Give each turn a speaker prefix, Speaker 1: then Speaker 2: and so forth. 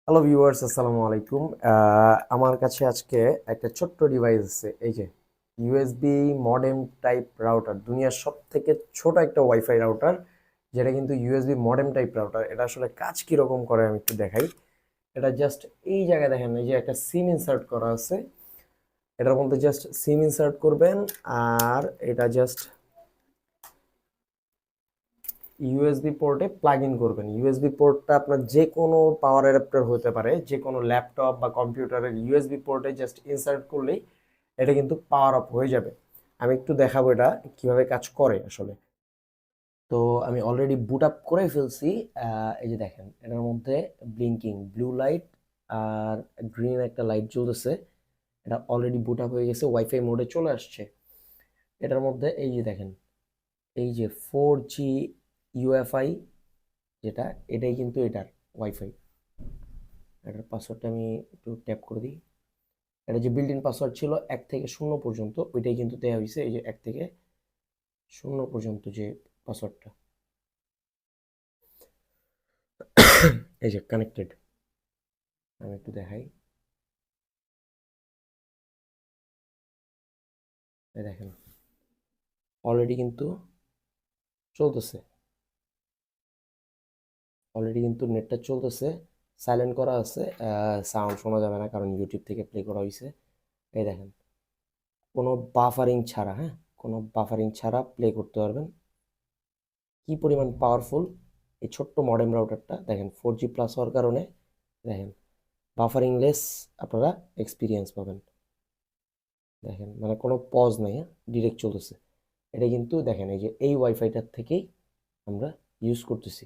Speaker 1: Hello viewers, আসসালামু আলাইকুম। আমার কাছে আজকে একটা ছোট্ট ডিভাইস আছে, এই যে ইউএসবি মডেম টাইপ রাউটার, দুনিয়ার সব থেকে ছোট একটা ওয়াইফাই রাউটার, যেটা কিন্তু ইউএসবি মডেম টাইপ রাউটার। এটা আসলে কাজ কিরকম করে আমি একটু দেখাই। এটা জাস্ট এই জায়গায় দেখেন, এই যে একটা সিম ইনসার্ট করা আছে, এটার মধ্যে জাস্ট সিম ইনসার্ট করবেন। আর এটা জাস্ট ইউএসবি পোর্টে প্লাগ ইন করবেন। ইউএসবি পোর্টটা আপনার যে কোনো পাওয়ার অ্যাডাপ্টার হতে পারে, যে কোনো ল্যাপটপ বা কম্পিউটারের ইউএসবি পোর্টে জাস্ট ইনসার্ট করলেই এটা কিন্তু পাওয়ার আপ হয়ে যাবে। আমি একটু দেখাবো এটা কিভাবে কাজ করে আসলে। তো আমি অলরেডি বুট আপ করে ফেলছি। এই যে দেখেন, এটার মধ্যে ব্লিঙ্কিং ব্লু লাইট আর গ্রিন একটা লাইট জ্বলতেছে। এটা অলরেডি বুট আপ হয়ে গেছে, ওয়াইফাই মোডে চলে আসছে। এটার মধ্যে এই যে দেখেন, এই যে 4G ইউএফআই, যেটা এটাই কিন্তু এটার ওয়াইফাই। এটার পাসওয়ার্ডটা আমি একটু ট্যাপ করে দিই। এটা যে বিল্ট ইন পাসওয়ার্ড ছিল 1 থেকে 0 পর্যন্ত, ওইটাই কিন্তু দেওয়া হয়েছে। এই যে 1 থেকে 0 পর্যন্ত যে পাসওয়ার্ডটা, এই যে কানেক্টেড। আমি একটু দেখাই, এই দেখেন অলরেডি কিন্তু চলতেছে। অলরেডি কিন্তু নেটটা চলতেছে। সাইলেন্ট করা আছে, সাউন্ড শোনা যাবে না কারণ ইউটিউব থেকে প্লে করা হয়েছে। এই দেখেন, কোনো বাফারিং ছাড়া, হ্যাঁ, কোনো বাফারিং ছাড়া প্লে করতে পারবেন। কি পরিমাণ পাওয়ারফুল এই ছোট্ট মডেম রাউটারটা দেখেন। 4G প্লাস হওয়ার কারণে দেখেন বাফারিং লেস আপনারা এক্সপিরিয়েন্স পাবেন। দেখেন মানে কোনো পজ নাই, হ্যাঁ, ডিরেক্ট চলতেছে। এটা কিন্তু দেখেন এই যে এই ওয়াইফাইটার থেকেই আমরা ইউজ করতেছি।